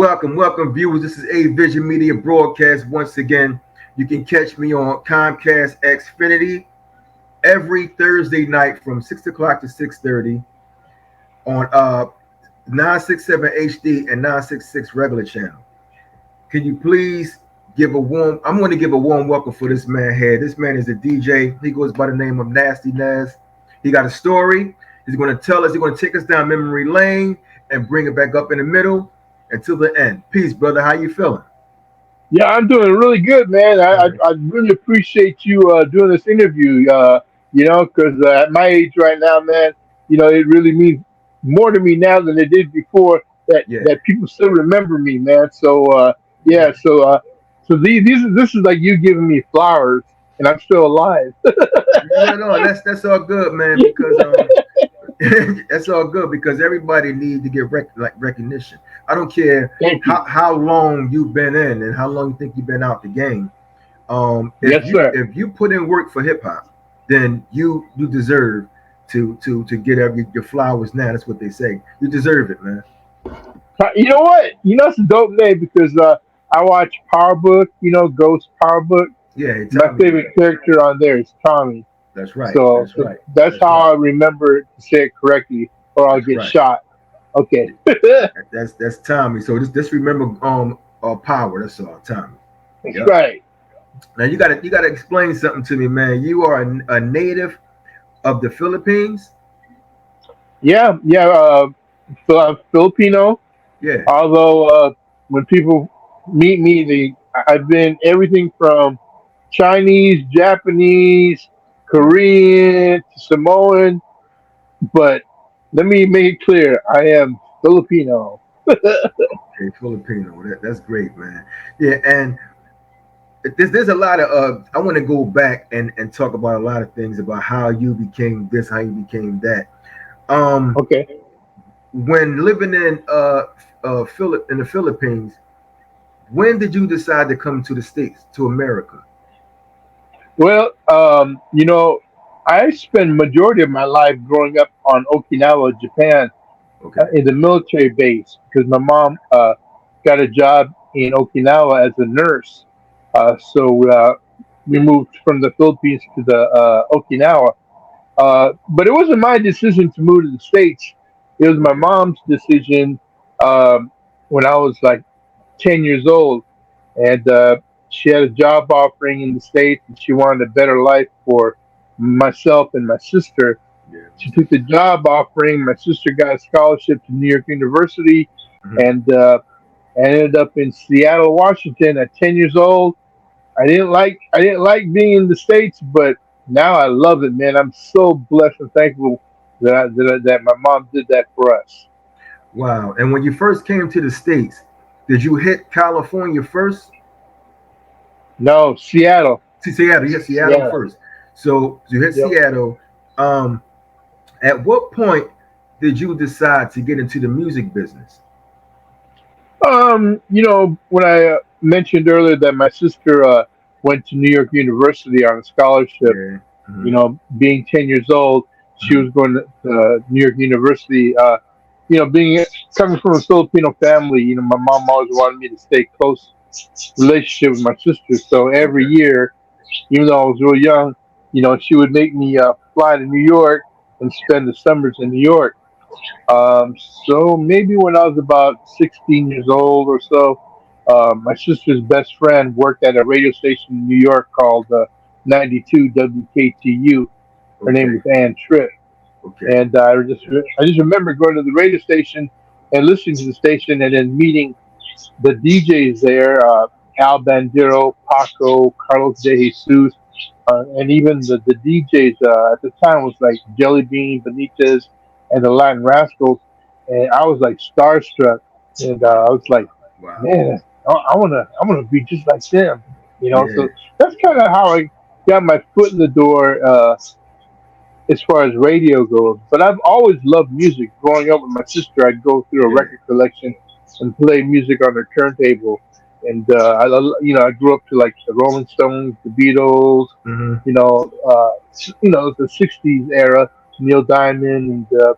Welcome, viewers. This is Avision Media Broadcast. Once again, you can catch me on Comcast Xfinity every Thursday night from 6 o'clock to 6:30 on 967 HD and 966 regular channel. Can you please give a warm? I'm going to give a warm welcome for this man here. This man is a DJ. He goes by the name of Nasty Naz. He got a story. He's going to tell us. He's going to take us down memory lane and bring it back up in the middle until the end. Peace, brother. How you feeling? Yeah, I'm doing really good, man. I really appreciate you doing this interview. Because at my age right now, man, it really means more to me now than it did before. Yeah. That people still remember me, man. So this is like you giving me flowers, and I'm still alive. No. That's all good, man. Because that's all good because everybody needs to get recognition. I don't care Thank you. how long you've been in and how long you think you've been out the game. Yes, sir. If you put in work for hip hop, then you deserve to get your flowers. Now that's what they say. You deserve it, man. You know what? It's a dope name because I watch Power Book. Ghost Power Book. Yeah, My favorite character on there is Tommy. That's right. So that's how I remember to say it correctly, or I'll get shot. Okay. That's Tommy. So just remember power. That's all, Tommy. That's right. Now you gotta explain something to me, man. You are a native of the Philippines. Yeah. I'm Filipino. Yeah. Although when people meet me, I've been everything from Chinese, Japanese, Korean, Samoan, but let me make it clear, I am Filipino. Okay, Filipino. That's great, man. Yeah, and there's a lot of I want to go back and talk about a lot of things about how you became this, how you became that. Okay. When living in the Philippines, when did you decide to come to the States, to America? Well, I spent majority of my life growing up on Okinawa, Japan, Okay. in the military base because my mom got a job in Okinawa as a nurse. So we moved from the Philippines to the Okinawa. But it wasn't my decision to move to the States. It was my Okay. mom's decision when I was like 10 years old. And she had a job offering in the States and she wanted a better life for myself and my sister. Yeah. She took the job offering. My sister got a scholarship to New York University Mhm. and ended up in Seattle, Washington at 10 years old. I didn't like being in the States, but now I love it, man. I'm so blessed and thankful that my mom did that for us. Wow. And when you first came to the States, did you hit California first? No, Seattle. See, Seattle, yes, Seattle Yeah. first. So you hit Yep. Seattle. Um, at what point did you decide to get into the music business? When I mentioned earlier that my sister went to New York University on a scholarship, Yeah. Hmm. being 10 years old, she Hmm. was going to New York University. Being coming from a Filipino family, my mom always wanted me to stay close relationship with my sister. So every Okay. year, even though I was real young, she would make me fly to New York and spend the summers in New York. So maybe when I was about 16 years old or so, my sister's best friend worked at a radio station in New York called 92 WKTU. Her name Okay. was Ann Tripp, Okay. and I just remember going to the radio station and listening to the station, and then meeting the DJs there, Al Bandero, Paco, Carlos De Jesus, and even the DJs at the time was like Jelly Bean, Benitez, and the Latin Rascals, and I was like starstruck, and I was like, Wow. man, I wanna be just like them, Yeah. So that's kind of how I got my foot in the door as far as radio goes. But I've always loved music. Growing up with my sister, I'd go through a Yeah. record collection and play music on her turntable. And I grew up to like the Rolling Stones, the Beatles, Hmm. the '60s era, Neil Diamond, and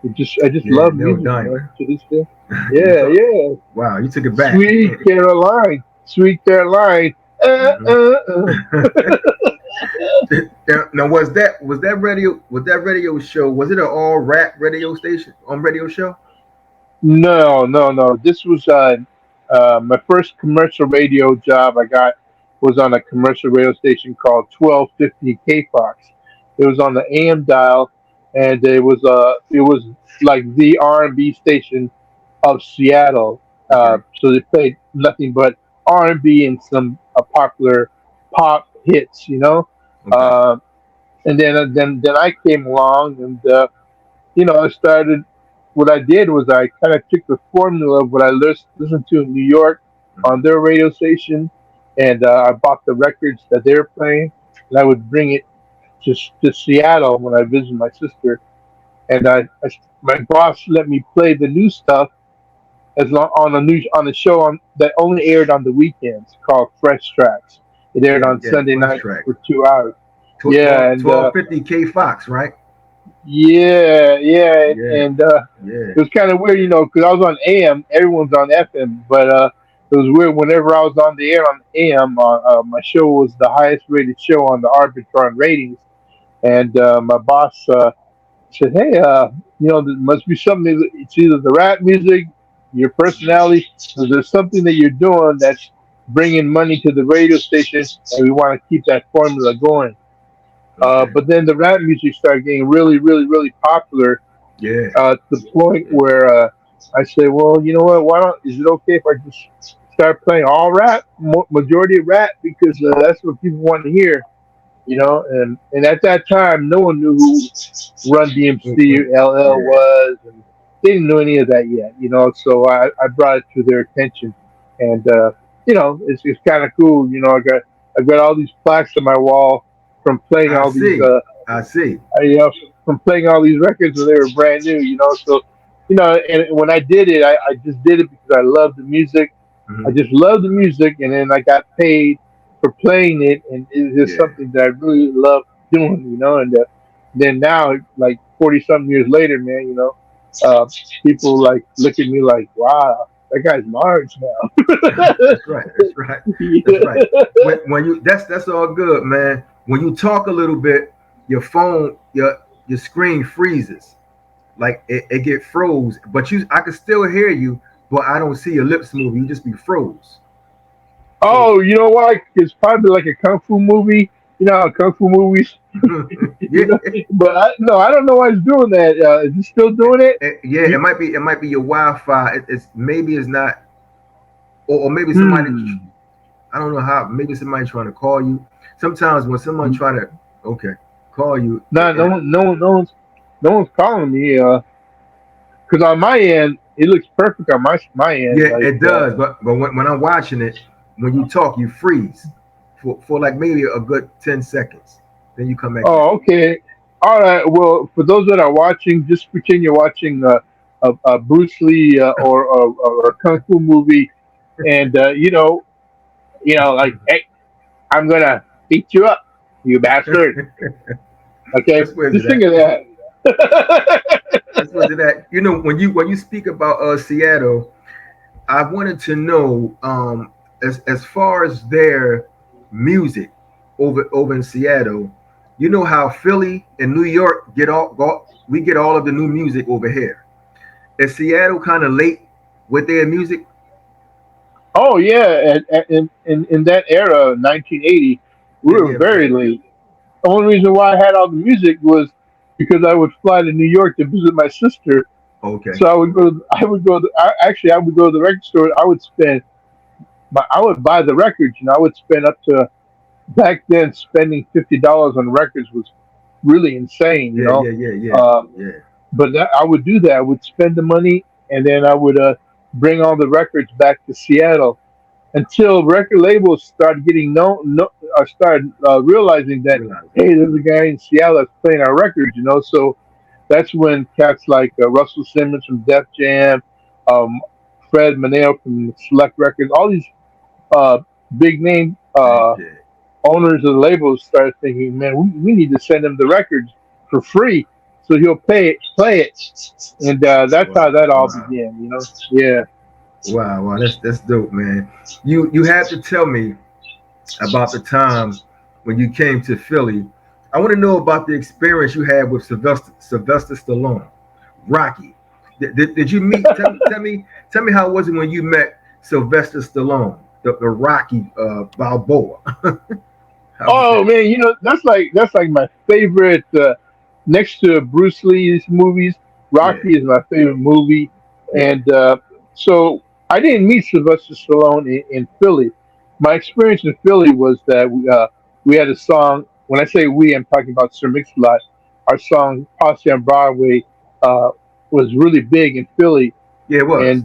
I just Yeah, love Neil music, man. Diamond. To this day. You Yeah, talk. yeah. Wow, you took it back. Sweet Caroline, Sweet Caroline. Mhm. Uh. Now, was that radio show? Was it an all rap radio station on radio show? No, no, no. This was my first commercial radio job I got was on a commercial radio station called 1250 K Fox. It was on the AM dial, and it was like the R&B station of Seattle. Okay, So they played nothing but R&B and some popular pop hits, you know. okay, Uh, and then I came along, and I started. What I did was I kind of took the formula of what I listened to in New York mhm, on their radio station, and I bought the records that they were playing, and I would bring it to Seattle when I visited my sister, and my boss let me play the new stuff as long on a show that only aired on the weekends called Fresh Tracks. It aired yeah, on yeah. Sunday Fresh night track. for 2 hours. Yeah, 12, and 1250 K Fox, right? yeah, yeah, Yeah, and yeah. it was kind of weird, because I was on AM, everyone's on FM, but it was weird. Whenever I was on the air on AM, my show was the highest rated show on the Arbitron ratings, and my boss said, "Hey, there must be something. It's either the rap music, your personality, or there's something that you're doing that's bringing money to the radio station, and we want to keep that formula going." Okay. But then the rap music started getting really, really, really popular Yeah, to the point yeah. where I say, well, you know what? Why don't? Is it okay if I just start playing all rap, majority rap, because that's what people want to hear, And at that time, no one knew who Run Mm, DMC mm, or LL yeah. was, and they didn't know any of that yet. So I brought it to their attention, and it's kind of cool. I got all these plaques on my wall from playing I all these see. I see. from playing all these records when they were brand new. So and when I did it, I just did it because I love the music. I Mhm. just love the music, and then I got paid for playing it, and it's just Yeah. something that I really love doing. And then now, like 40 something years later, man, uh, people like look at me like, wow, that guy's large now. That's right. That's right. That's right. Yeah. When you that's all good, man. When you talk a little bit, your phone, your screen freezes. Like it get froze. But I can still hear you, but I don't see your lips move. You just be froze. So Oh, you know why? It's probably like a kung fu movie. You know how kung fu movies, yeah, but no, I don't know why it's doing that. Is it still doing it? yeah, You, it might be your Wi-Fi. It's maybe it's not, or maybe somebody. hmm. I don't know how. Maybe somebody trying to call you. Sometimes when someone try to, okay, call you, No, no one's calling me. Because on my end, it looks perfect on my end. yeah, Like, it does. But when I'm watching it, when you talk, you freeze for like maybe a good 10 seconds. Then you come back in. oh, okay, all right. Well, for those that are watching, just pretend you're watching a Bruce Lee or a kung fu movie, and like, hey, I'm gonna beat you up, you bastard. Okay, Let's where's it just think at? of that. Let's where's it at? When you speak about Seattle, I wanted to know as far as their music over in Seattle. You know how Philly and New York we get all of the new music over here. Is Seattle kind of late with their music? Oh yeah, in that era, 1980, we Yeah, were yeah, very late. The only reason why I had all the music was because I would fly to New York to visit my sister. okay. So I would go to the record store. I would buy the records. I would spend up to back then spending $50 on records was really insane. Yeah, yeah, yeah, yeah, Uh, yeah. but I would do that. I would spend the money, and then I would bring all the records back to Seattle until record labels started getting started realizing that, Realize it. hey, there's a guy in Seattle that's playing our records. So that's when cats like Russell Simmons from Def Jam, um, Fred Manel from Select Records, all these uh, big name Yeah, owners of the labels started thinking, man, we need to send them the records for free so he'll play it, and that's how that all Wow. began. Yeah. Wow. That's dope, man. You have to tell me about the time when you came to Philly. I want to know about the experience you had with Sylvester Stallone, Rocky. Did you meet? Tell me how it was it when you met Sylvester Stallone, the Rocky Balboa. How was Oh that? man, that's like my favorite. Next to Bruce Lee's movies, Yeah. Rocky is my favorite movie, Yeah. and so I didn't meet Sylvester Stallone in Philly. My experience in Philly was that we had a song. When I say we, I'm talking about Sir Mix-a-Lot. Our song "Posse on Broadway" uh, was really big in Philly, Yeah. It was. and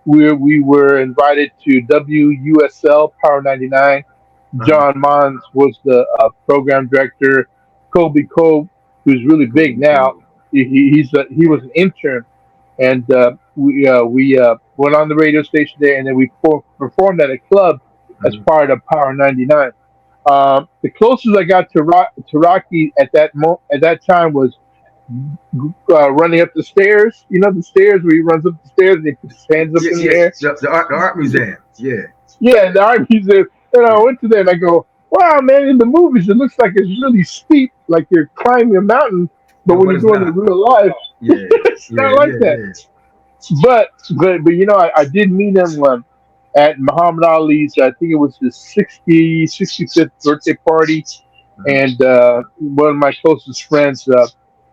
we were invited to WUSL Power 99. Uh-huh. John Mons was the program director. Kobe Cove, who's really big Cool. now, Cool. he was an intern, and we went on the radio station there, and then we performed at a club as Mhm. part of Power 99. The closest I got to Rocky at that time was running up the stairs. You know the stairs where he runs up the stairs and he puts his hands up Yeah. in the Yeah. air. The art museum. Yeah. Yeah, the art museum. And I Yeah. went to there and I go, wow, man, in the movies it looks like it's really steep, like you're climbing a mountain. But No, when but you it's go into not. real life, Yeah. it's Yeah. not like Yeah. that. Yeah. But I did meet him at Muhammad Ali's. I think it was his 65th birthday party, Mhm. and one of my closest friends,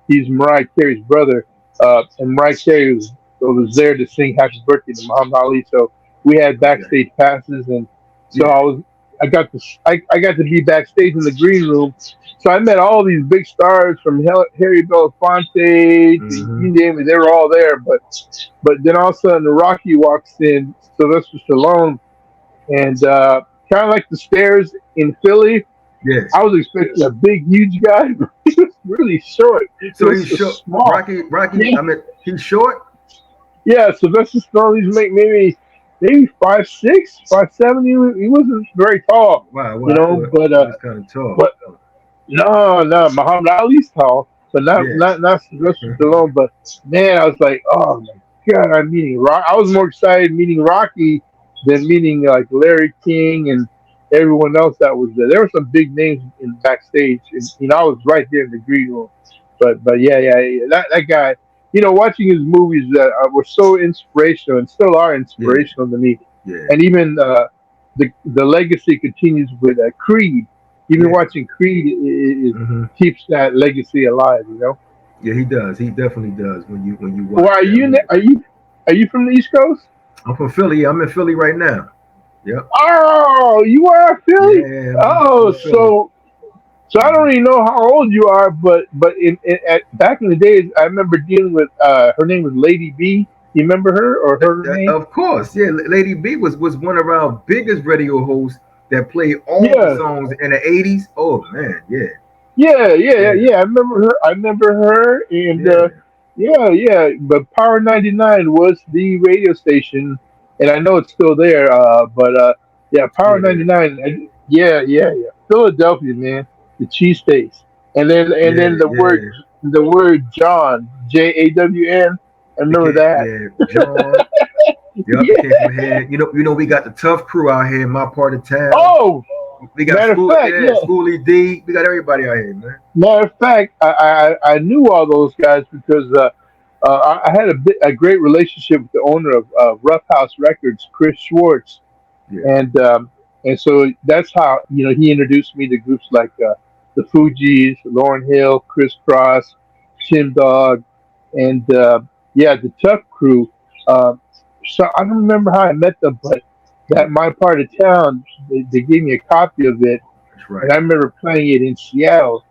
he's Mariah Carey's brother, and Mariah Carey was there to sing Happy Birthday to Muhammad Ali. So we had Okay. backstage passes, and so Yeah. I got to be backstage in the green room. So I met all these big stars from Harry Belafonte to Hmm. you name it, they were all there. But then all of a sudden, the Rocky walks in, Sylvester Stallone, and kind of like the stairs in Philly. Yes. I was expecting a big, huge guy. But he was really short. He So was he's so short. small. Rocky. Yeah, I mean, he's short. yeah. Sylvester Stallone, he's maybe 5'6", 5'7". He wasn't very tall, Wow. Wow. I thought but he was kind of tall. but no, Muhammad Ali's tall, but not Yeah. not not Sylvester Stallone. But man, I was like, oh my god, I'm meeting Rock. I was more excited meeting Rocky than meeting like Larry King and everyone else that was there. There were some big names in backstage, and I was right there in the green room. But yeah, that guy. Watching his movies that were so inspirational and still are Yeah. inspirational to me, Yeah. and even the legacy continues with Creed. Even Yeah. watching Creed Hmm. keeps that legacy alive. Yeah. He does. He definitely does. When you Well, watch that movie. are you from the East Coast? I'm from Philly. I'm in Philly right now. Yep. Oh, you are Philly. Yeah. I'm Oh, Philly. so I don't Hmm. even know how old you are, but back in the days, I remember dealing with her name was Lady B. You remember her or her name? Of course. Yeah. Lady B was one of our biggest radio hosts that played all the Yeah, songs in the '80s. Oh man. Yeah. Yeah. yeah. I remember her, and Yeah. yeah. But Power 99 was the radio station, and I know it's still there. But yeah, Power Yeah. 99. Yeah. Philadelphia, man, the cheesesteaks, and then Yeah. Yeah. the word John, JAWN. I It remember came, that. yeah, John. Yep, it came from here. We got the tough crew out here in my part of town. Oh, We got matter of school, fact, yeah, yeah. Schoolie D. We got everybody out here, man. Matter of fact, I knew all those guys because I had a great relationship with the owner of Rough House Records, Chris Schwartz, Yeah. and so that's how he introduced me to groups like the Fugees, Lauryn Hill, Criss Cross, Tim Dog, and yeah, the Tough Crew. Uh, so I don't remember how I met them, but Yeah, that my part of town, they gave me a copy of it, that's and right. I remember playing it in Seattle,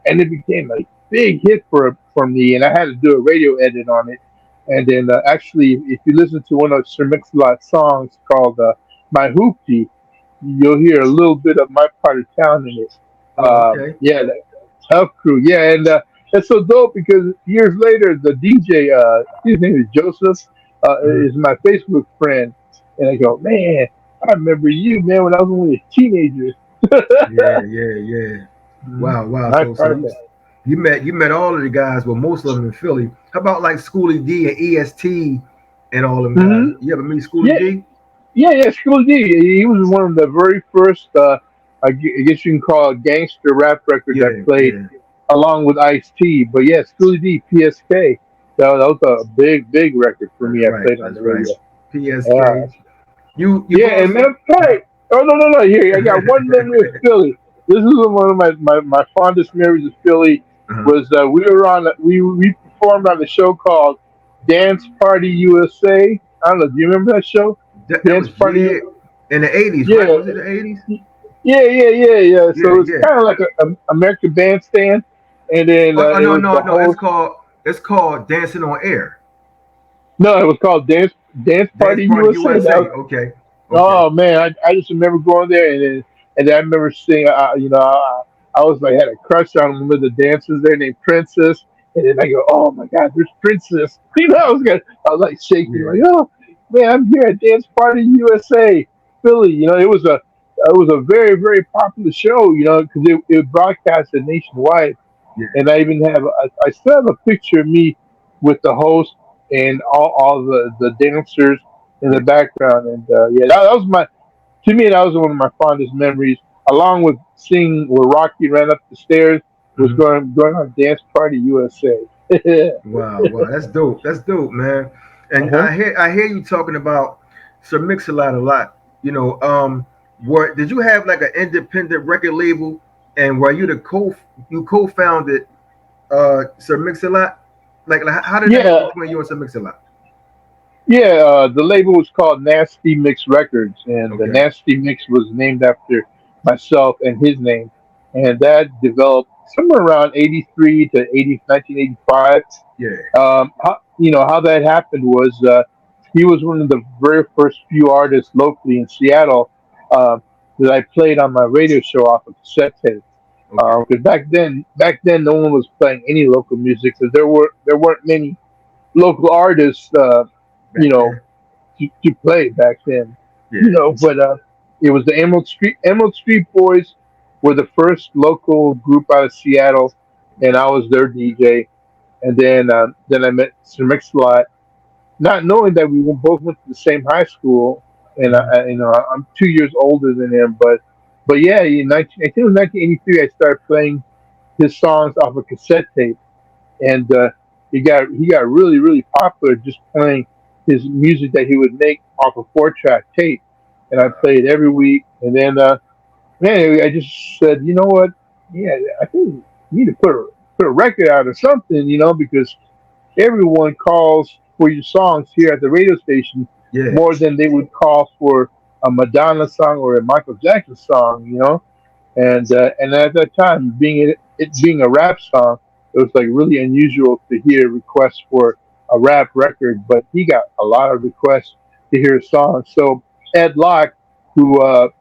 and it became a big hit for me, and I had to do a radio edit on it. And then actually, if you listen to one of Sir Mix-a-Lot's songs called "My Hoopty," you'll hear a little bit of my part of town in it. Oh, okay. Yeah, that Tough Crew. Yeah, and it's so dope because years later, the DJ, his name is Joseph, Hmm. is my Facebook friend, and I go, man, I remember you, man, when I was only a teenager. Yeah, yeah, yeah. Mhm. Wow, wow. My So part of you that. You met all of the guys, well, most of them in Philly. How about like Schoolie D and EST and all them guys? Hmm. You ever meet Schoolie Yeah, D? yeah. School D. He was one of the very first. I guess you can call it gangster rap records I Yeah, played yeah, along with Ice T. But yeah, School D, PSK. That was a big record for that's me. I right, played on that's the right. radio. PSK. Yeah, You've yeah. And also. matter of fact, oh no. Here I got one memory of Philly. This is one of my fondest memories of Philly. Uh-huh. Was we were on we performed on a show called Dance Party USA. I don't know. Do you remember that show? That Dance was, Party. yeah, in the '80s, right? Yeah, Was it the '80s? yeah. Yeah, So it's yeah. kind of like a American Bandstand, and then Oh, it no, was no, the no. It's host. called Dancing on Air. No, it was called Dance Dance Party Party USA. USA. Okay, okay. Oh man, I just remember going there, and I remember seeing. I was like had a crush on one of the dancers there named Princess, and then I go, oh my God, there's Princess. I was like shaking, Yeah, like, oh man, I'm here at Dance Party USA, Philly. It was a very popular show, because it broadcasted nationwide, yeah. and I still have a picture of me with the host and all the dancers in the Yeah. background. And yeah, that was to me, that was one of my fondest memories, along with seeing where Rocky ran up the stairs, was Hmm. going on Dance Party USA. Wow, wow, that's dope. That's dope, man. And Uh-huh. I hear you talking about Sir Mix-a-Lot a lot. Where did you have like an independent record label, and were you co-founded Sir Mix-a-Lot? Like how did that go Yeah, between you and Sir Mix-a-Lot? yeah. The label was called Nasty Mix Records, and the Okay, Nasty Mix was named after myself and his name, and that developed somewhere around 83 to 1985. yeah. How that happened was he was one of the very first few artists locally in Seattle uh, that I played on my radio show off of cassette tape. Okay. Because back then, no one was playing any local music because there weren't many local artists, you Back know, then. to play back then. Yeah. But it was the Emerald Street Boys were the first local group out of Seattle, and I was their DJ. And then I met Sir Mix-a-Lot, not knowing that we both went to the same high school, and Hmm. I'm 2 years older than him. But yeah, I think it was 1983. I started playing his songs off a cassette tape, and he got really popular just playing his music that he would make off a 4-track tape, and I Wow. played every week. And then man, I just said, you know what? Yeah, I think we need to put a record out or something, because everyone calls for your songs here at the radio station Yeah. more than they would call for a Madonna song or a Michael Jackson song. And at that time, it being a rap song, it was like really unusual to hear requests for a rap record. But he got a lot of requests to hear a song. So Ed Locke, who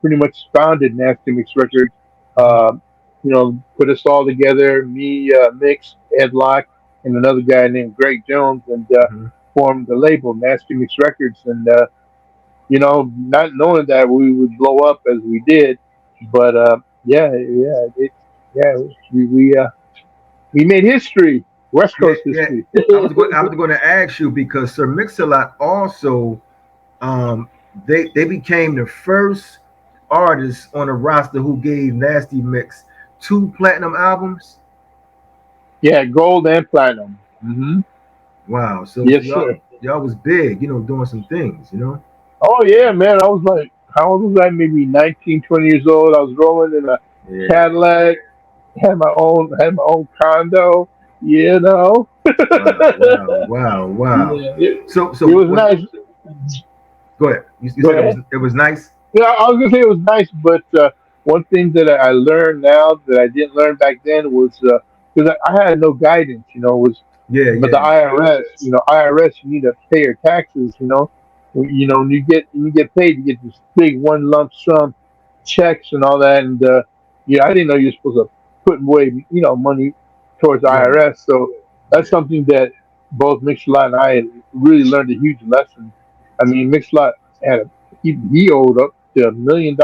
pretty much founded Nasty Mix Records, Hmm. uh, put us all together. Me, Mix, Ed Locke, and another guy named Greg Jones, and Hmm. formed the label Nasty Mix Records. And not knowing that we would blow up as we did, but yeah, we made history, West Yeah, Coast yeah. history. I was going to ask you because Sir Mix-a-Lot also um they became the first artists on the roster who gave Nasty Mix two platinum albums. Yeah, gold and platinum. Wow. So Yes, y'all sir. y'all was big, doing some things. Oh yeah, man. I was like, how old was I? Maybe 19, 20 years old. I was rolling in a Yeah. Cadillac, had my own condo. You know, Wow. Wow. Wow. Wow. yeah, it, So it was when nice. go ahead. You Go said it was ahead. it was nice. Yeah, I was gonna say it was nice, but one thing that I learned now that I didn't learn back then was because I had no guidance, was Yeah. but the Yeah. IRS, IRS, you need to pay your taxes, when you get paid, you get this big one lump sum checks and all that, and yeah, I didn't know you're supposed to put away, money towards Right. IRS, so that's Yeah. something that both Mixlot and I really learned a huge lesson. I mean, Mixlot he owed up to $1 million.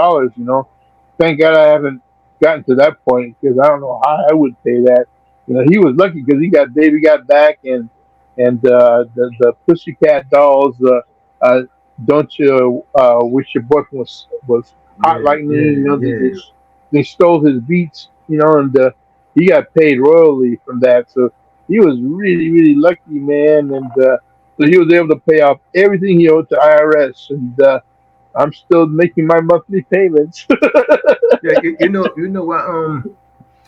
Thank God I haven't gotten to that point because I don't know how I would pay that. He was lucky because he got Baby Got Back and the Pussycat Dolls. Uh, don't you wish your boyfriend was hot Yeah, like me? yeah, yeah. They stole his beats, and he got paid royally from that. So he was really really lucky, man, and so he was able to pay off everything he owed to IRS, and I'm still making my monthly payments. Yeah, you know what?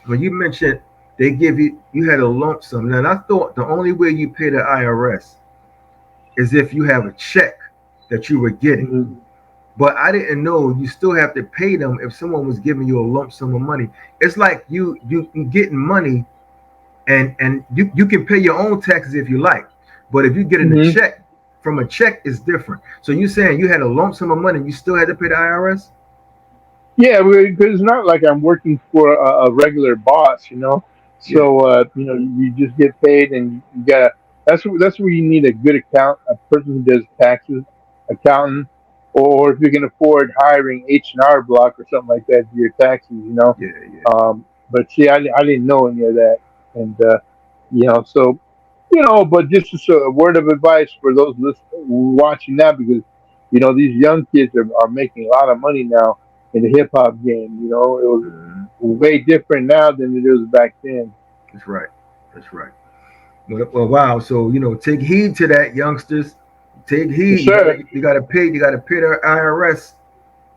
When you mentioned they give you had a lump sum. Now, I thought the only way you pay the IRS is if you have a check that you were getting. Mhm. But I didn't know you still have to pay them if someone was giving you a lump sum of money. It's like you getting money, and you can pay your own taxes if you like. But if you're getting a Mhm. check from a check, it's different. So you saying you had a lump sum of money, and you still had to pay the IRS? Yeah, because it's not like I'm working for a regular boss. Yeah. So you just get paid, and you gotta. That's where you need a good a person who does taxes, accountant, or if you can afford hiring H&R Block or something like that to do your taxes. Yeah, yeah. But see, I didn't know any of that, and so but just as a word of advice for those watching now, because these young kids are making a lot of money now in the hip hop game. It was Mhm. way different now than it was back then. That's right. That's right. Well, wow. So take heed to that, youngsters. Take Yes, heed. sir. You gotta pay the IRS.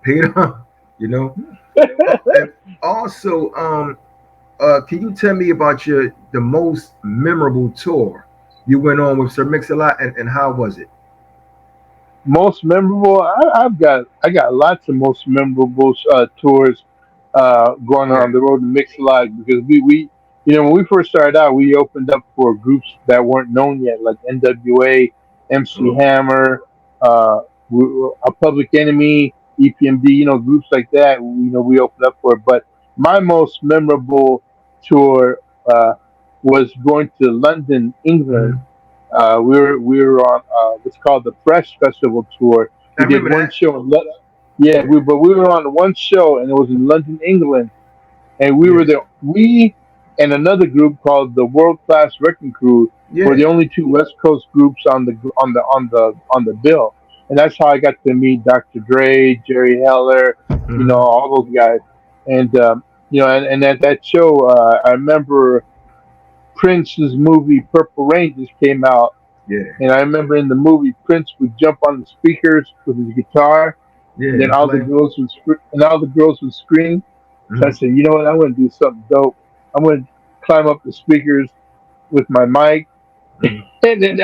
Pay them. You know. And also, can you tell me about the most memorable tour you went on with Sir Mix-a-Lot, and how was it? Most memorable. I got lots of most memorable tours going Yeah. on the road to Mix Live, because we when we first started out, we opened up for groups that weren't known yet, like NWA, MC Oh. Hammer, uh, a Public Enemy, EPMD, groups like that. We opened up for. But my most memorable tour was going to London, England. Mhm. We were on what's called the Fresh Festival tour. I We did remember one that. show. Yeah, Yeah. but we were on one show, and it was in London, England, and Yeah. we and another group called the World Class Wrecking Crew were Yeah. the only two West Coast groups on the bill, and that's how I got to meet Dr. Dre, Jerry Heller, Hmm. all those guys, and and at that show, I remember Prince's movie Purple Rain just came out. Yeah. And I remember in the movie, Prince would jump on the speakers with his guitar, Yeah. and then And play. all the girls would scream. So I Hmm. said, you know what? I want to do something dope. I'm going to climb up the speakers with my mic, Hmm. and then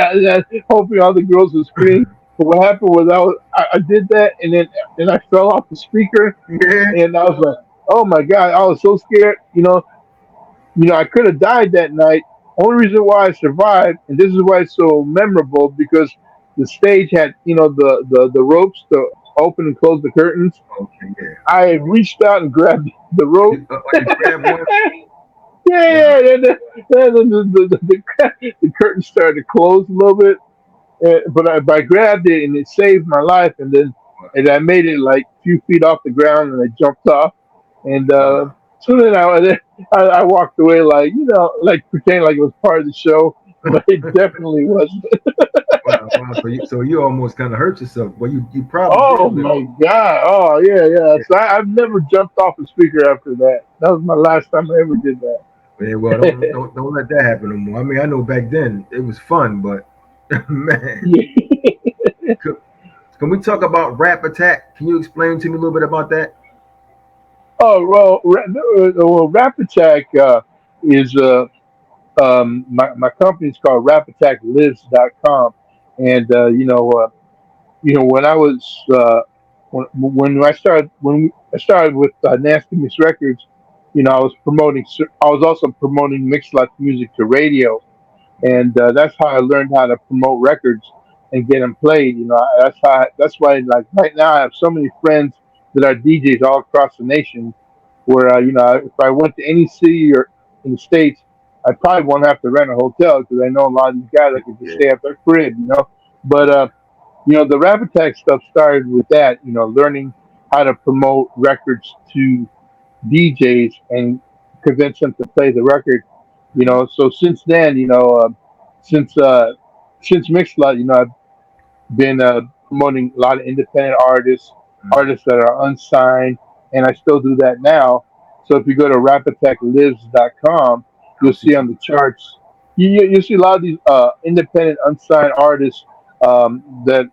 hoping all the girls would scream. But what happened was I did that, and then I fell off the speaker, Yeah. and I was like, oh my god, I was so scared. I could have died that night. Only reason why I survived, and this is why it's so memorable, because the stage had, the ropes to open and close the curtains. Okay. Yeah. I reached out and grabbed the rope. You grab one. Yeah, Wow. yeah. Then the curtain started to close a little bit, but I grabbed it and it saved my life. And I made it like a few feet off the ground, and I jumped off. And Wow. so then I walked away, like like pretending like it was part of the show, but it definitely wasn't. Wow. Wow. So you almost kind of hurt yourself. Well, you probably did a Oh little. my god! Oh yeah, yeah. Yeah. So I've never jumped off a speaker after that. That was my last time I ever did Yeah, well, don't let that happen no more. I mean, I know back then it was fun, but man, that. can, can we talk about Rap Attack? Can you explain to me a little bit about that? Oh well, Rap Attack is my company's called RapAttackLives.com, and when I was when I started with Nasty Mix Records, I was also promoting mixed lot music to radio, Okay. and that's how I learned how to promote records and get them played. That's why, like, right now I have so many friends that are DJs all across the nation. Where if I went to any city or in the states, I probably won't have to rent a hotel, because I know a lot of these guys that could just Yeah. stay at their crib. But the Rap Attack stuff started with that. Learning how to promote records to DJs and convince them to play the record. So since then, since since Mixcloud, I've been promoting a lot of independent artists, Mhm. artists that are unsigned, and I still do that now. So if you go to rapattacklivs.com, I'll you'll see see some. on the charts, you'll see a lot of these independent unsigned artists that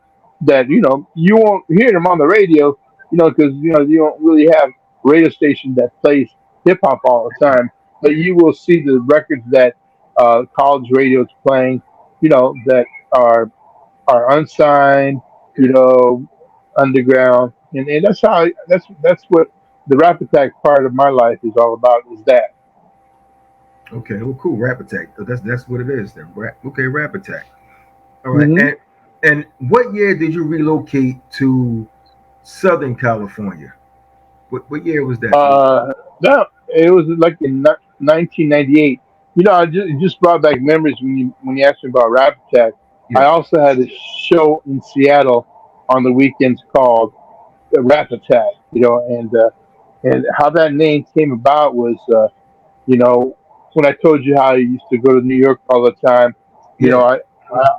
you won't hear them on the radio, because you don't really have radio station that plays hip hop all the time, but you will see the records that college radio is playing, that are unsigned, you Yeah. know, underground, and that's what the Rap Attack part of my life is all about. Is that? Okay. Well, cool. Rap Attack. So that's what it is then. Okay. Rap Attack. All right. Hmm. And what year did you relocate to Southern California? What year was that? No, it was like in 1998. It just brought back memories when you asked me about Rap Attack. I Yeah. also had a show in Seattle on the weekends called Rap Attack. And how that name came about was, you know, when I told you how I used to go to New York all the time. you know, Yeah.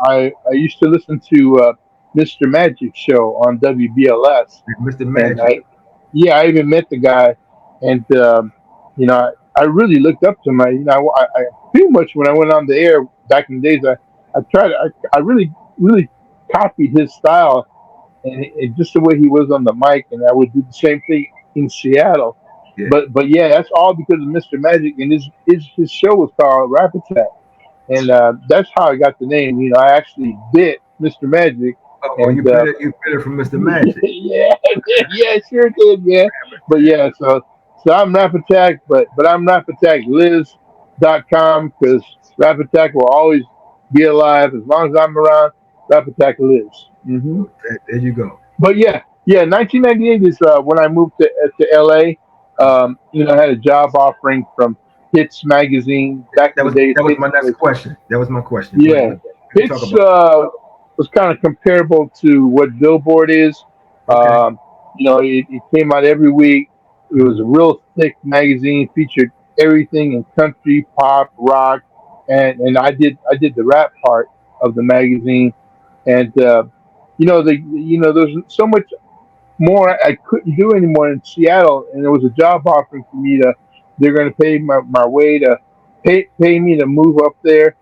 I I used to listen to Mr. Magic show on WBLS, Mr. and Magic. yeah, I even met the guy, and I really looked up to him. I pretty much when I went on the air back in the days, I tried, I really copied his style and just the way he was on the mic, and I would do the same thing in Seattle. Yeah. But yeah, that's all because of Mr. Magic, and his show was called Rap Attack, and that's how I got the name. I actually bit Mr. Magic, Oh, and you bit it from Mr. Magic. yeah, yeah, sure did, yeah. But yeah, so I'm Rap Attack, but I'm Rap Attack Lives.com, because Rap Attack will always be alive as long as I'm around. Rap Attack lives. Oh, there you go. But yeah, 1998 is when I moved to LA. I had a job offering from Hits magazine back in the days. That was Hits my next was, question. That was my question. yeah, We can talk Hits about. was kind of comparable to what Billboard is. Okay. It came out every week. It was Mhm. a real thick magazine, featured everything in country, pop, rock, and I did the rap part of the magazine, and there's so much more I couldn't do anymore in Seattle, and there was a job offering for me to. They're going to pay my way to pay me to move up there,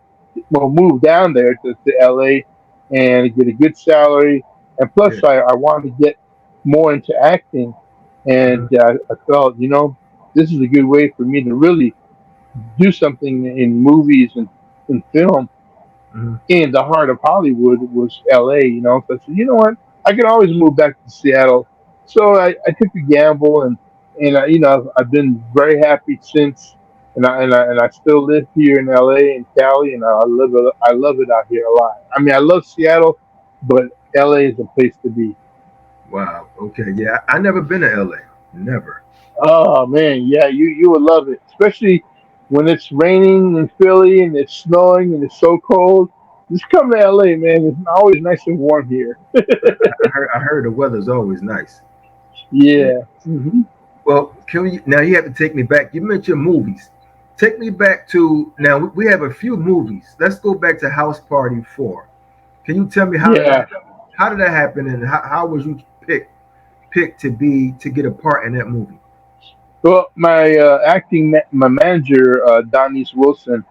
well, move down there to LA and get a good salary, and plus Yeah. I wanted to get more into acting, Mhm. and I felt this is a good way for me to really do something in movies and film Mhm. in the heart of Hollywood was LA, So I said, you know what? I can always move back to Seattle. So I took a gamble, and I've been very happy since, and I still live here in LA and Cali, and I love it out here a lot. I mean, I love Seattle, but LA is a place to be. Wow. Okay. Yeah. I never been to LA. Never. Oh man, yeah, you would love it, especially when it's raining in Philly and it's snowing and it's so cold. Just come to LA, man. It's always nice and warm here. I heard the weather's always nice. Yeah. Yeah. Hmm. Well, can we now? You have to take me back. You mentioned movies. Take me back to now. We have a few movies. Let's go back to House Party 4. Can you tell me Yeah. how did that happen, and how was you picked to get a part in that movie? Well, my my manager, Donnice Wilson,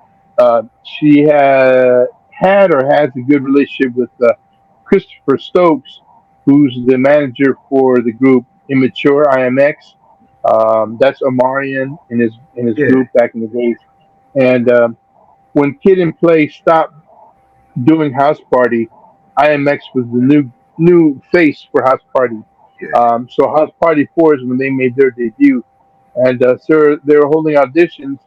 she had or has a good relationship with Christopher Stokes, who's the manager for the group Immature IMX. That's Omarion in his Yeah. group back in the days. And when Kid and Play stopped doing House Party, IMX was the new face for House Party. Yeah. So House Party 4 is when they made their debut, and so they were holding auditions,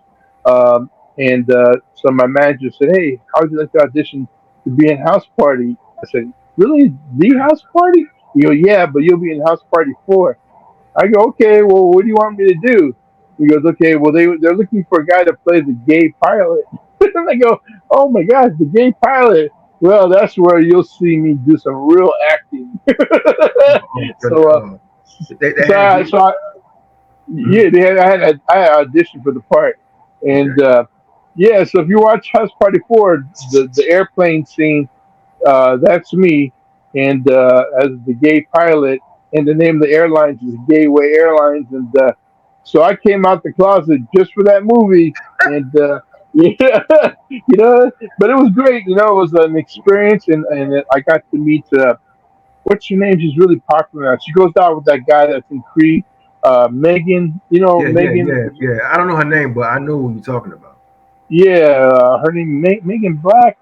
and so my manager said, "Hey, how would you like to audition to be in House Party?" I said, "Really, the House Party?" You go, "Yeah, but you'll be in House Party 4." I go, "Okay, well, what do you want me to do?" He goes, "Okay, well, they're looking for a guy to play the gay pilot." And I go, "Oh my gosh, the gay pilot! Well, that's where you'll see me do some real acting." Oh, so, they so, had I, you. so I, Mhm. yeah, I had auditioned for the part, and Okay. Yeah, so if you watch House Party 4, the airplane scene, that's me, and as the gay pilot, and the name of the airlines is Gateway Airlines, and so I came out the closet just for that movie, and yeah, but it was great. It was an experience, and I got to meet what's her name? She's really popular now. She goes out with that guy that's in Creed, Megan. Yeah, yeah, Megan. yeah, yeah. I don't know her name, but I know who you're talking about. Yeah, her name Megan Black.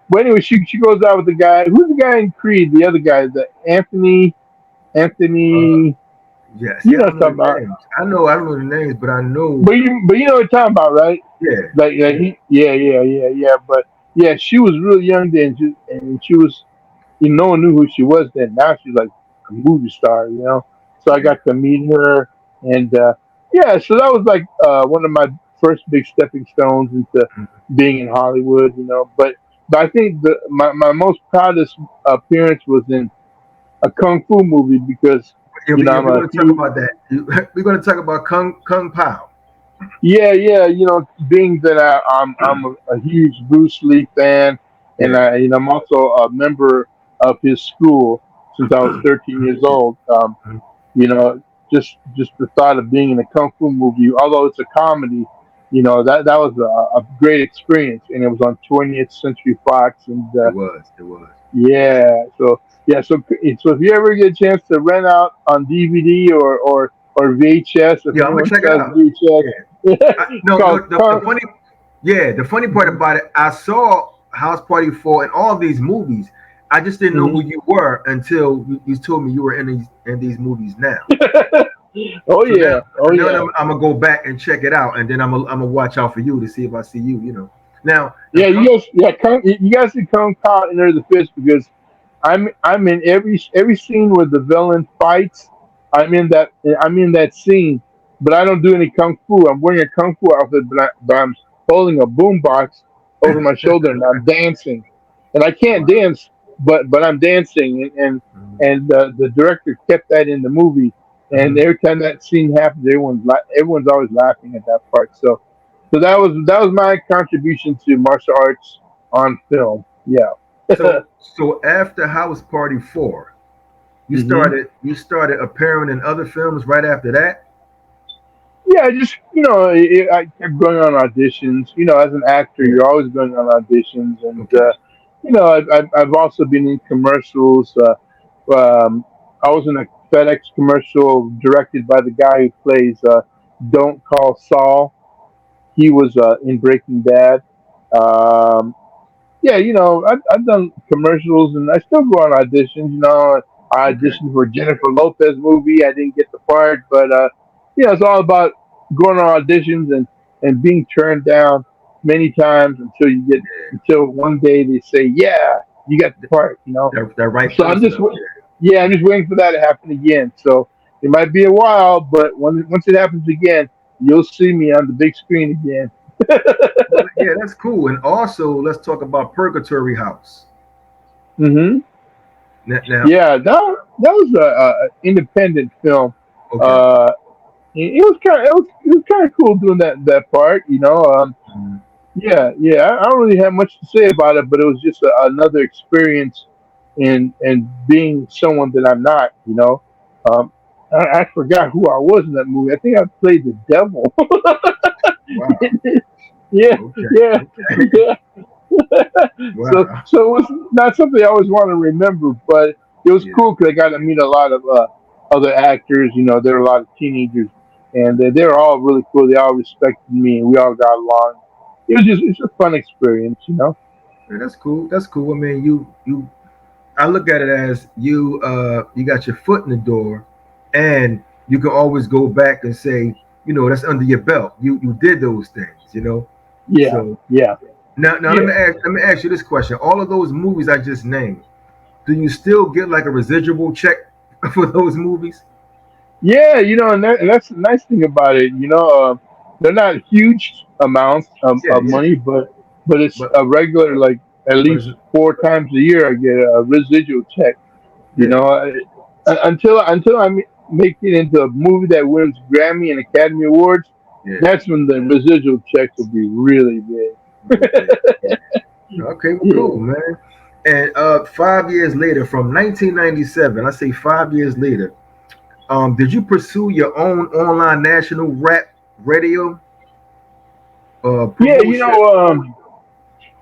But anyway, she goes out with the guy. Who's the guy in Creed? The other guy, the Anthony. Uh, Anthony. yeah, You see, I know what don't I'm know talking the about. names. I don't know the names, but I know. But you know what I'm talking about, right? Yeah, Like yeah. But yeah, she was really young then, and she was no one knew who she was then. Now she's like a movie star. So I yeah. got to meet her, and yeah, so that was like one of my first big stepping stones into being in Hollywood. But I think my most proudest appearance was in a kung fu movie because Yeah, I'm we're a going to talk huge about that. We're going to talk about Kung Pao. yeah. Being that I'm a huge Bruce Lee fan, and Yeah. I'm also a member of his school since I was 13 years old. You know, just the thought of being in a kung fu movie, although it's a comedy, that was a great experience, and it was on 20th Century Fox, and It was. It was. yeah, so if you ever get a chance to rent out on DVD or VHS, if Yeah, I'm gonna anyone check it sells out. VHS, Yeah. it's No, called the funny, yeah, the funny part Mhm, about it, I saw House Party 4 in all these movies. I just didn't know mhm. who you were until you told me you were in these movies now. Oh So now, yeah, oh so now yeah, I'm gonna go back and check it out, and then I'm gonna watch out for you to see if I see you. Now, yeah. You guys can come caught under the fist because I'm in every scene where the villain fights. I'm in that scene, but I don't do any kung fu. I'm wearing a kung fu outfit, but I'm holding a boombox over my shoulder and I'm dancing, and I can't wow. dance, but I'm dancing, and the director kept that in the movie, and Mhm. every time that scene happens, everyone's always laughing at that part. So that was my contribution to martial arts on film. Yeah. So after House Party 4, you hmm started appearing in other films right after that. Yeah, just I kept going on auditions. As an actor, Yeah. you're always going on auditions, and Okay. I've also been in commercials. I was in a FedEx commercial directed by the guy who plays Don't Call Saul. He was in Breaking Bad. Um, yeah, I've done commercials, and I still go on auditions. I Okay. auditioned for Jennifer Lopez movie. I didn't get the part, but it's all about going on auditions and being turned down many times until one day they say, "Yeah, you got the part." That right So I'm person. just yeah, I'm just waiting for that to happen again. So it might be a while, but once it happens again, you'll see me on the big screen again. Well, yeah, that's cool. And also, let's talk about Purgatory House. hmm Now, Yeah, that was a independent film. okay. Uh, it was kind of cool doing that part. Mhm. Yeah. I don't really have much to say about it, but it was just another experience in being someone that I'm not. Um, I forgot who I was in that movie. I think I played the devil. Wow. Yeah, Okay. yeah, Okay. yeah. so Wow. so it was not something I always want to remember, but it was Yeah. cool because I got to meet a lot of other actors. There were a lot of teenagers, and they were all really cool. They all respected me, and we all got along. It's a fun experience. Yeah, that's cool. That's cool. I mean, I look at it as you got your foot in the door, and you can always go back and say, that's under your belt. You did those things. Yeah, So yeah, now let yeah, me ask you this question. All of those movies I just named, do you still get like a residual check for those movies? yeah. And that's the nice thing about it. They're not huge amounts Yeah, of yeah. money, but it's But a regular like at but least 4 times a year I get a residual check. You yeah. know, until I make it into a movie that wins Grammy and Academy Awards, Yeah. That's when the residual checks will be really big. Really big. Yeah. Okay, well, Yeah. cool, man. And 5 years later, from 1997, I say 5 years later, did you pursue your own online national rap radio Yeah, promotion?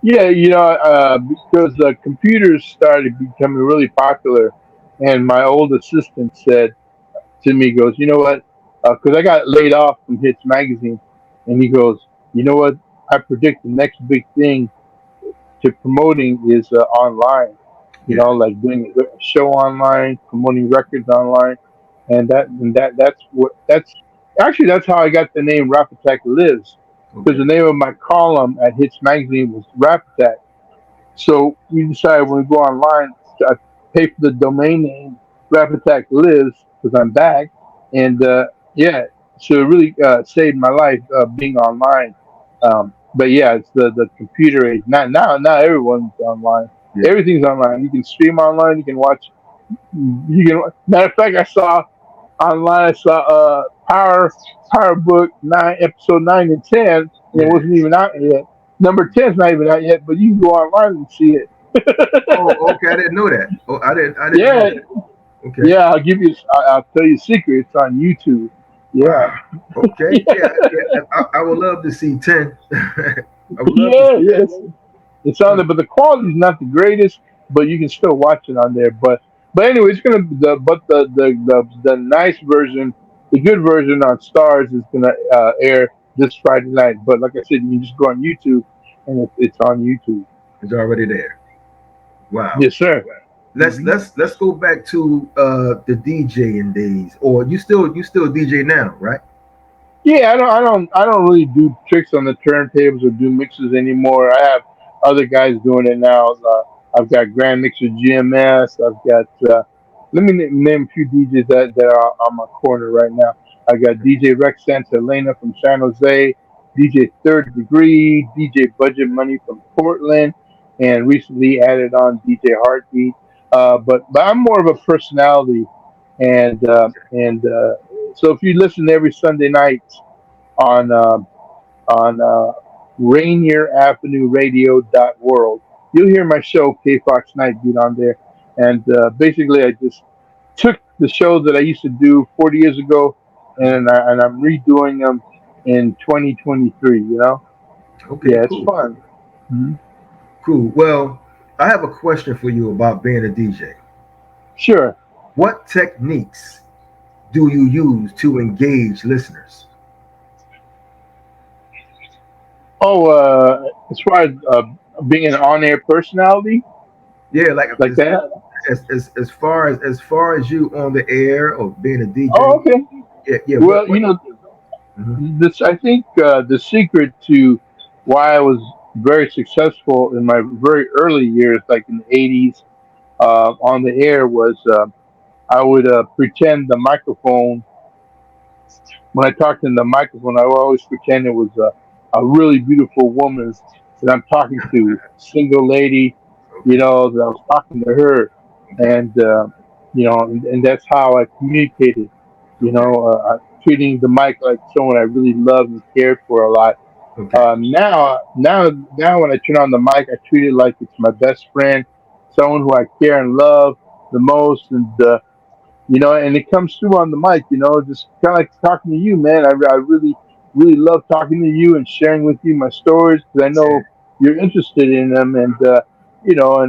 because the computers started becoming really popular, and my old assistant said to me, goes, you know what? Because I got laid off from Hits Magazine, and he goes, you know what? I predict the next big thing to promoting is online. Yeah. Like doing a show online, promoting records online, that's actually that's how I got the name Rap Attack Lives, because Okay. the name of my column at Hits Magazine was Rap Attack. So we decided when we go online, I pay for the domain name Rap Attack Lives because I'm back, and yeah, so it really saved my life being online. But yeah, it's the computer age. Now everyone's online. Yeah. Everything's online. You can stream online. You can watch. You can. Matter of fact, I saw online. I saw Power Book 9, episode 9 and 10, and it Yeah. wasn't even out yet. Number 10's not even out yet, but you can go online and see it. Oh, okay. I didn't know that. Oh, I didn't know Yeah, that. Okay. yeah. I'll tell you a secret. It's on YouTube. Yeah, Wow. Okay. Yeah. Yeah. I would love to see 10. I would love to yeah, see that. yes. It's on there, but the quality's not the greatest. But you can still watch it on there. But anyway, it's gonna the nice version, the good version on Stars is gonna air this Friday night. But like I said, you can just go on YouTube, and it's on YouTube. It's already there. Wow. Yes, sir. Let's hmm let's let's go back to the DJing days. Or you still DJ now, right? Yeah, I don't really do tricks on the turntables or do mixes anymore. I have other guys doing it now. I've got Grand Mixer GMS. I've got let me name a few DJs that are on my corner right now. I got DJ Rex Santa Elena from San Jose, DJ Third Degree, DJ Budget Money from Portland, and recently added on DJ Heartbeat. But I'm more of a personality, and so if you listen every Sunday night on Rainier Avenue Radio.world, you'll hear my show K Fox Nightbeat on there. And basically, I just took the shows that I used to do 40 years ago, and I'm redoing them in 2023. Okay, Yeah, it's cool. fun. hmm Cool. Well, I have a question for you about being a DJ. Sure. What techniques do you use to engage listeners? Oh, as far as being an on-air personality Yeah, like like that. as far as you on the air or being a Oh, DJ. okay. Yeah, yeah. What Well, what? Mhm. this I think the secret to why I was very successful in my very early years, like in the '80s, on the air was I would pretend the microphone when I talked in the microphone. I would always pretend it was a really beautiful woman that I'm talking to, single lady, Okay, that I was talking to her, okay, and and that's how I communicated. okay, Treating the mic like someone I really loved and cared for a lot. okay. Now, when I turn on the mic, I treat it like it's my best friend, someone who I care and love the most, and it comes through on the mic. Just kind of like talking to you, man. I really, really love talking to you and sharing with you my stories because I Yeah, know you're interested in them, and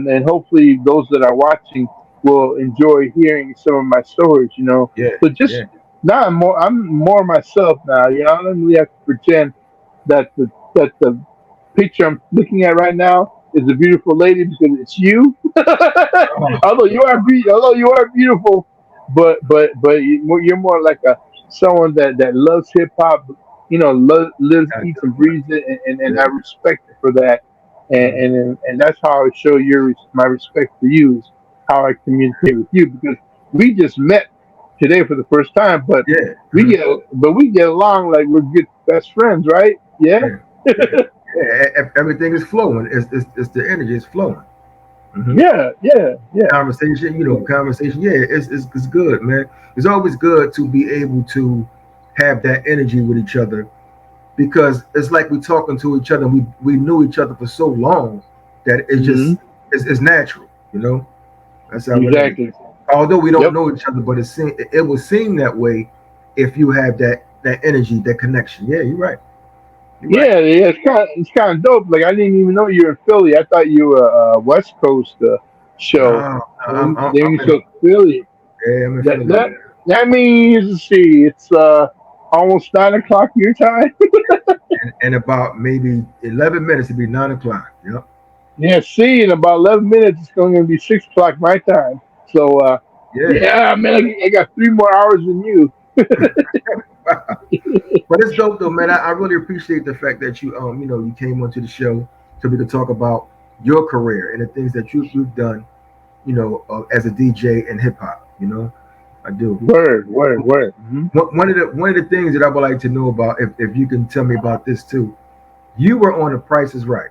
and hopefully those that are watching will enjoy hearing some of my stories. yeah, So just yeah. now, I'm more myself now. I don't really have to pretend that the picture I'm looking at right now is a beautiful lady because it's you. Oh, Although you are beautiful, but you're more like a someone that loves hip hop. Lives, I eats, do. and breathes it, and Yeah. I respect you for that. And Mhm. and that's how I show my respect for you is how I communicate with you because we just met today for the first time, but Yeah. we get but we get along like we're good best friends, right? Yeah. Yeah. Yeah. Yeah. Everything is flowing. It's the energy is flowing. Hmm. Yeah, yeah, yeah. Conversation. Yeah, it's good, man. It's always good to be able to have that energy with each other, because it's like we talking to each other. We knew each other for so long that it Hmm. just it's natural, you know. That's how it is. Exactly. Although we don't Yep. know each other, but it will seem that way if you have that energy, that connection. Yeah, you're right. You're right. Yeah, yeah, it's kind of dope. Like I didn't even know you were in Philly. I thought you were a West Coast show. No, I'm And I'm, then I'm you in said Philly. yeah, I'm in That Philly. that Yeah. that means, let's see, it's almost 9 o'clock your time. And about maybe 11 minutes, it'll be 9 o'clock. Yep. Yeah, see, in about 11 minutes it's going to be 6 o'clock my time. So Yeah. yeah, man, I got 3 more hours than you. But it's dope though, man. I really appreciate the fact that you came onto the show so we could talk about your career and the things that you've done, as a DJ in hip hop. I do. Word, word, word. Hmm. One of the things that I would like to know about, if you can tell me about this too, you were on The Price Is Right.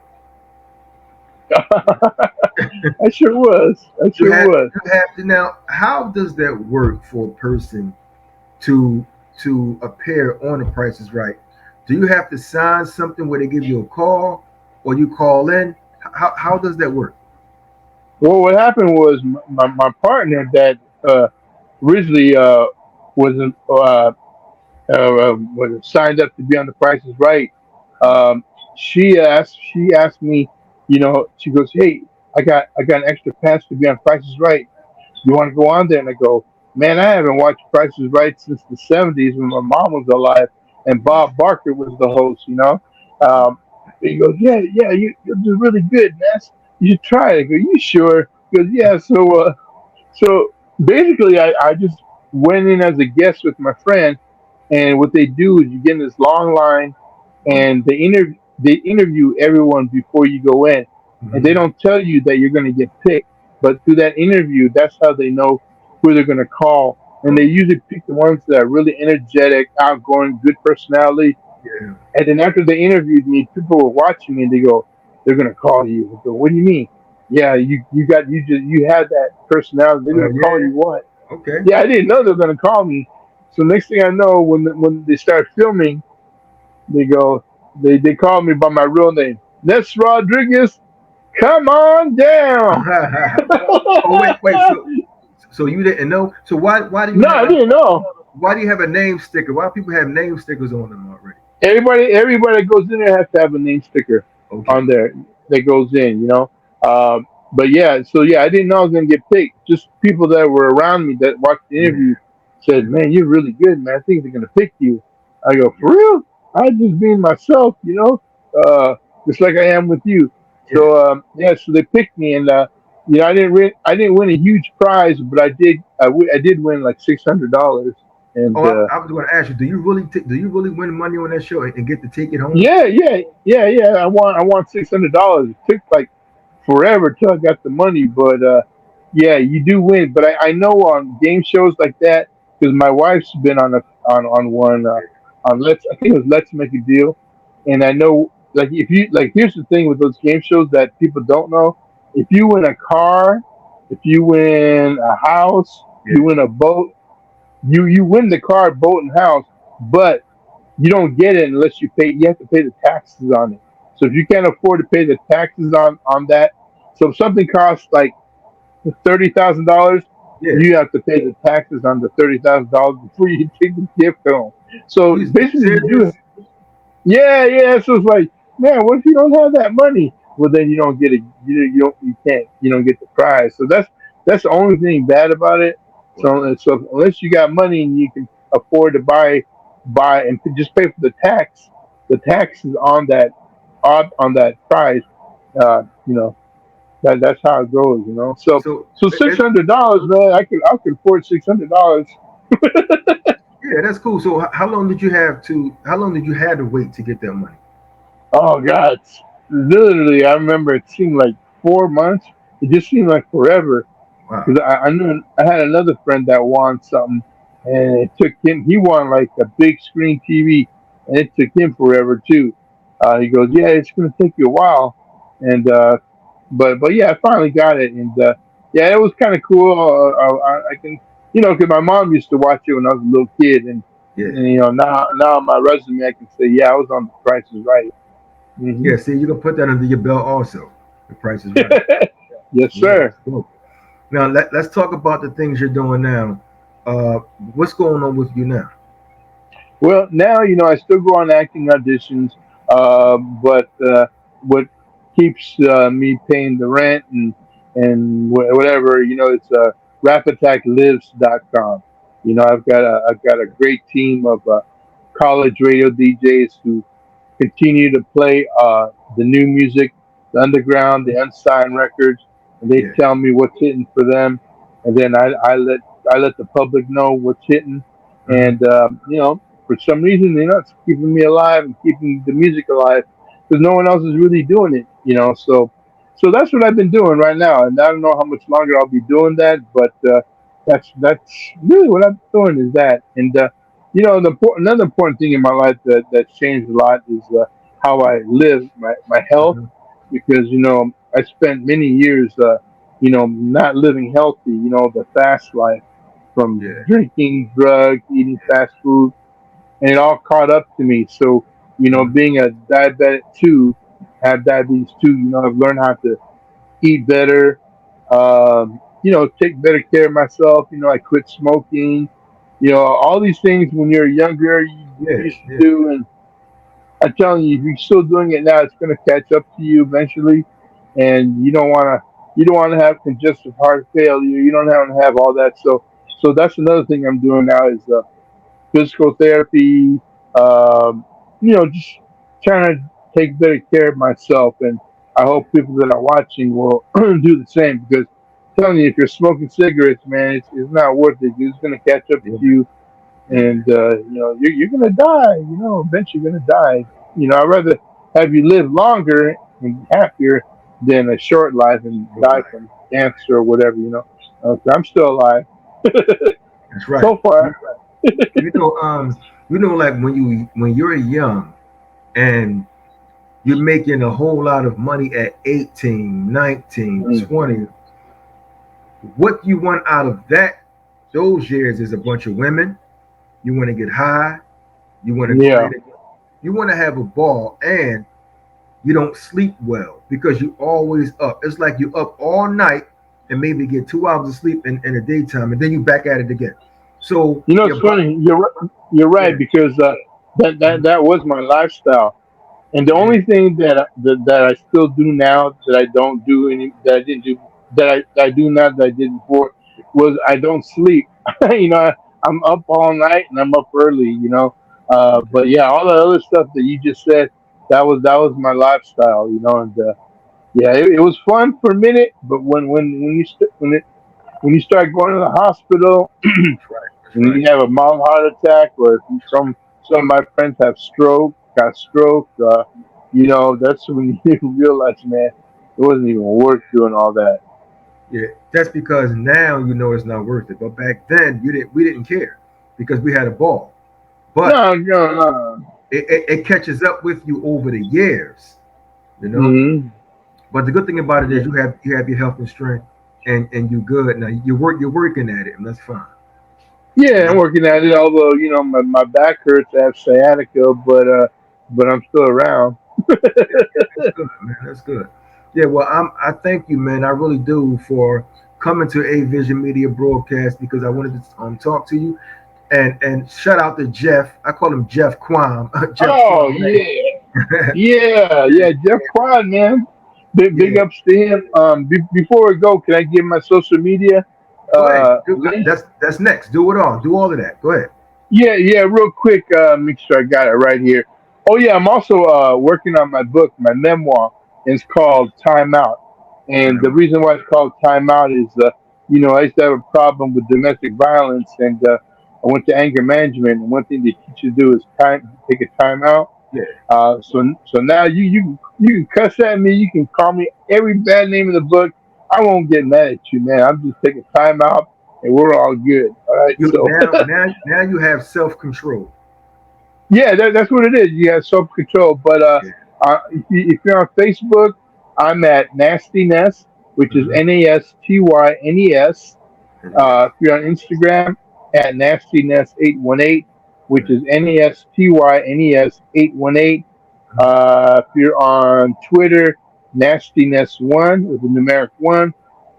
I sure was. I You sure have was. you have to now. How does that work for a person to appear on The Price Is Right? Do you have to sign something where they give you a call, or you call in? How does that work? Well, what happened was my partner that originally wasn't was signed up to be on The Price Is Right. Um, she asked me, she goes, "Hey, I got an extra pass to be on Price Is Right. You want to go on there?" And I go, "Man, I haven't watched Price Is Right since the '70s when my mom was alive and Bob Barker was the host." He goes, "Yeah, yeah, you're doing really good, man. You should try it." I go, "You sure?" He goes, "Yeah." So basically, I just went in as a guest with my friend, and what they do is you get in this long line, and they interview everyone before you go in, and they Hmm. don't tell you that you're going to get picked. But through that interview, that's how they know who they're going to call, and they usually pick the ones that are really energetic, outgoing, good personality. Yeah. And then after they interviewed me, people were watching me, and they go, "They're going to call you." I go, "What do you mean?" "Yeah, you had that personality. They're Oh going to call yeah. you what?" Okay. Yeah, I didn't know they were going to call me. So next thing I know, when they start filming, they call me by my real name, Ness Rodriguez. Come on down. Oh wait. So you didn't know? So why do you No, have I a didn't know. why do you have a name sticker? Why do people have name stickers on them already? Everybody that goes in there has to have a name sticker Okay. on there that goes in. But yeah, so yeah, I didn't know I was gonna get picked. Just people that were around me that watched the Yeah. interview said, "Man, you're really good, man. I think they're gonna pick you." I go, Yeah. "For real?" I just being myself, uh, just like I am with you. Yeah. So yeah, so they picked me, and I didn't win a huge prize, but I did win like $600, and Oh, I was going to ask you, do you really win money on that show and get to take it home? yeah, yeah, yeah, yeah. I won $600. It took like forever till I got the money, but yeah, you do win. But I know on game shows like that because my wife's been on one on Let's I think it was Let's Make a Deal, and I know like if you like here's the thing with those game shows that people don't know: if you win a car, if you win a house, you Yeah. win a boat, you win the car, boat, and house, but you don't get it unless you pay. You have to pay the taxes on it. So if you can't afford to pay the taxes on that, so if something costs like $30,000, Yeah. you have to pay the taxes on the $30,000 before you take the gift home. Are So you basically, you do. serious? Yeah, yeah. So it's like, man, what if you don't have that money? Well, then you don't get it. You don't get the prize. So that's the only thing bad about it. So unless you got money and you can afford to buy and just pay for the taxes on that prize. You know that's how it goes. So So so six it, hundred dollars, man. I could afford $600. yeah, that's cool. So how long did you have to wait to get that money? Oh God, literally, I remember it seemed like 4 months. It just seemed like forever Wow. because I knew I had another friend that won something, and it took him. He won like a big screen TV, and it took him forever too. He goes, "Yeah, it's going to take you a while," and but yeah, I finally got it, and yeah, it was kind of cool. I can, because my mom used to watch it when I was a little kid, and Yeah. And, now on my resume, I can say, yeah, I was on The Price is Right. Hmm. Yeah. See, you can put that under your belt also. The Price is Right. Yes, Yeah. sir. Cool. Now let's talk about the things you're doing now. Uh, what's going on with you now? Well, now I still go on acting auditions, but what keeps me paying the rent and whatever, it's rapattacklives.com. I've got a great team of college radio DJs who continue to play the new music, the underground, the unsigned records, and they Yeah. tell me what's hitting for them, and then I let the public know what's hitting, Hmm. and for some reason, it's keeping me alive and keeping the music alive because no one else is really doing it, So that's what I've been doing right now, and I don't know how much longer I'll be doing that, but that's really what I'm doing is that, and another important thing in my life that's changed a lot is how I live, my health, Hmm. because I spent many years, not living healthy, the fast life, from Yeah. drinking, drugs, eating fast food, and it all caught up to me. So, Hmm. being a diabetic too, have diabetes too, I've learned how to eat better, take better care of myself. I quit smoking, all these things when you're younger you Yeah. used to Yeah. do. And I'm telling you, if you're still doing it now, it's going to catch up to you eventually. And you don't want to have congestive heart failure. You don't want to have all that. So that's another thing I'm doing now is physical therapy. Just trying to take better care of myself, and I hope people that are watching will do the same. Because I'm telling you, if you're smoking cigarettes, man, it's not worth it. It's going to catch up to Yeah. you, Yeah. and you're going to die. Eventually you're going to die. I'd rather have you live longer and happier than a short life and Short die life. from cancer or whatever. I'm still alive That's right. so far. You know, like when you're young and you're making a whole lot of money at 18, 19, Mm. 20. What you want out of those years is a bunch of women. You want to get high. You want to go Yeah. in. You want to have a ball, and you don't sleep well because you always up. It's like you up all night and maybe get 2 hours of sleep in the daytime, and then you back at it again. So It's your body, funny. You're yeah, right because that was my lifestyle, and the yeah, only thing that I still do now that I don't do any that I didn't do that I do now that I did before was I don't sleep. I'm up all night and I'm up early. okay, But yeah, all the other stuff that you just said that was my lifestyle. And yeah, it was fun for a minute, but when you start going to the hospital that's right, that's and right, you have a mild heart attack, or if some of my friends got stroke, that's when you realize, man, it wasn't even worth doing all that. yeah. That's because now you know it's not worth it, but back then we didn't care because we had a ball. But No, no, no. it catches up with you over the years, you know. Mm-hmm. But the good thing about it Yeah, is you have your health and strength, and you good now. You're working at it, and that's fine, you yeah, I'm know. working at it. Although my back hurts, I have sciatica, but I'm still around. That's good, man. That's good. Yeah, well, I thank you, man. I really do for coming to a Vision Media broadcast because I wanted to talk to you and shout out to Jeff. I call him Jeff Quam, Jeff Oh Kwame. yeah, yeah, Jeff Quan, man. Big Yeah, ups to him. Before we go, can I give my social media go ahead. link? That's next. Do it all. Do all of that. Go ahead. Yeah, real quick. Make sure I got it right here. Oh yeah, I'm also working on my book, my memoir. It's called Time Out, and the Time out. reason why it's called Time Out is, I used to have a problem with domestic violence, and I went to anger management. And one thing they teach you to do is take a time out. Yeah, So now you can cuss at me, you can call me every bad name in the book. I won't get mad at you, man. I'm just taking time out, and we're all good. All right. you So now you have self control. yeah, that's what it is. You have self control. But Yeah. if you're on Facebook, I'm at Nastiness, which is Mm-hmm. Nastynes. Yes. If you're on Instagram, at Nastiness818. which is NESTYNES 818. If you're on Twitter, nastiness1 with the numeric one.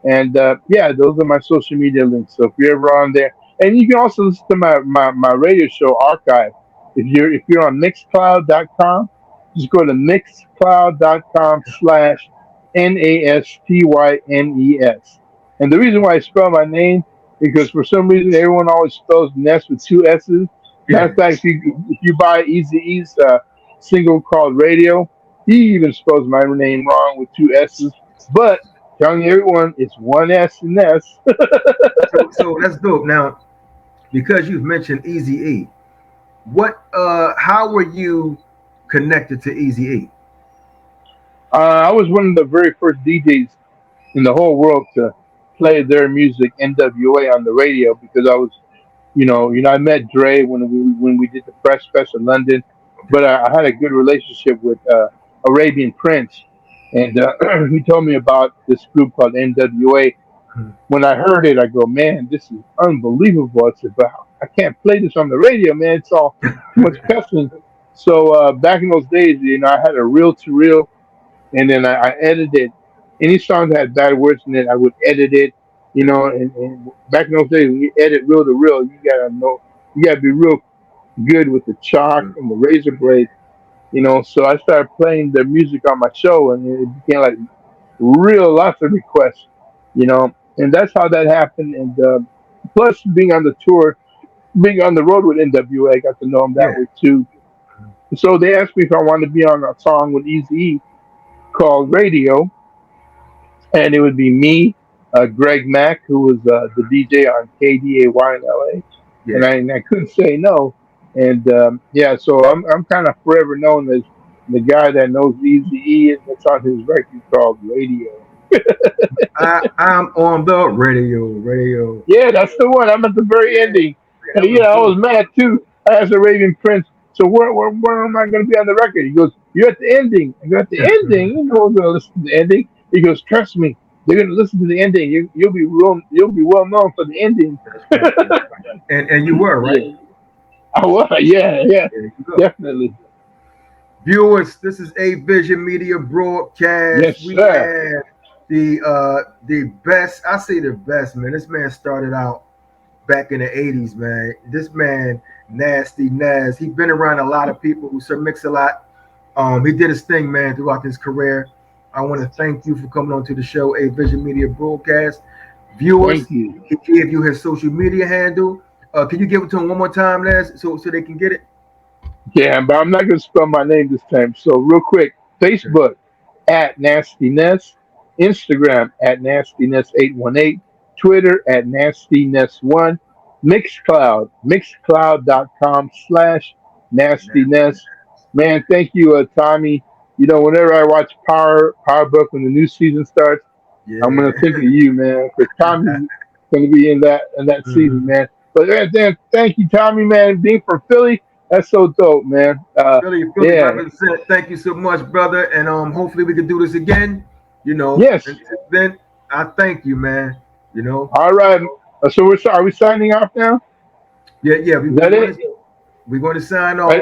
And yeah, those are my social media links. So if you're ever on there, and you can also listen to my radio show archive. If you're on mixcloud.com, just go to mixcloud.com/NASTYNES. And the reason why I spell my name, because for some reason everyone always spells Ness with two S's. Matter Yeah. of fact, if you buy Easy E's single called Radio, he even spells my name wrong with two S's. But telling everyone it's one S and S. So that's dope. Now, because you've mentioned Easy E, how were you connected to Easy E? I was one of the very first DJs in the whole world to play their music NWA on the radio because I was, I met Dre when we did the Fresh Fest in London, but I had a good relationship with Arabian Prince, and he told me about this group called NWA. Hmm. When I heard it, I go, man, this is unbelievable. I said, but I can't play this on the radio, man. It's all too much cussing. So back in those days, I had a reel to reel, and then I edited any song that had bad words in it. I would edit it, and back in those days, when you edit reel to reel, you gotta be real good with the chalk and the razor blade. So I started playing the music on my show, and it became like real lots of requests, and that's how that happened. And plus, being on the tour, being on the road with NWA, I got to know them that Yeah. way too. So they asked me if I wanted to be on a song with Eazy E called Radio, and it would be me, Greg Mack, who was the DJ on KDAY in LA, Yeah. and I couldn't say no. And yeah, so I'm kind of forever known as the guy that knows Eazy E, and that's on his record called Radio. I'm on the radio. Radio. Yeah, that's the one. I'm at the very Yeah. ending. That And, was I was dope. mad too. I asked the Raven Prince, so where am I going to be on the record? He goes, you're at the ending. I go, at the ending? You know who's going to listen to the ending? He goes, trust me, they're going to listen to the ending. You'll be well known for the ending. That's right. That's right. And you were right. Yeah. I was, yeah, There you go. definitely. Viewers, this is Avision Media Yes, Broadcast. We sir. have the best. I say the best, man. This man started out back in the 80s, man. This man, Nasty Naz, he's been around a lot of people who Sir Mix a lot. He did his thing, man, throughout his career. I want to thank you for coming on to the show, Avision Media Broadcast. Viewers, Thank you. he gave you his social media handle. Can you give it to him one more time, Naz, so they can get it? Yeah, but I'm not going to spell my name this time. So real quick, Facebook at Nastiness, Instagram at Nastiness818, Twitter at Nastiness1, mixcloud.com/nastiness. Man, thank you, Tommy. Whenever I watch Power Book when the new season starts, Yeah. I'm gonna think of you, man, because Tommy's gonna be in that season, man. But then, thank you, Tommy, man, being from Philly. That's so dope, man. Philly Yeah. represent. Thank you so much, brother. And hopefully we can do this again. Yes. Until then, I thank you, man. All right. So are we signing off now? Yeah. Is that it? We're going to sign off.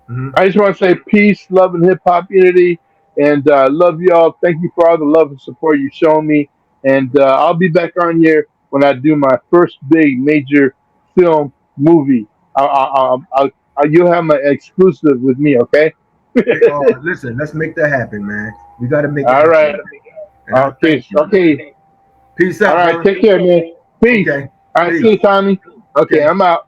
Mhm. I just want to say peace, love, and hip hop unity, and love y'all. Thank you for all the love and support you've shown me, and I'll be back on here when I do my first big major film movie. You'll have my exclusive with me, okay? Listen, let's make that happen, man. We got to make it All happen. right. And I Okay. thank you. Okay. Peace All out, right. brother. Take care, man. Peace. Okay. All right. Peace. See you, Tommy. Okay. Okay. I'm out.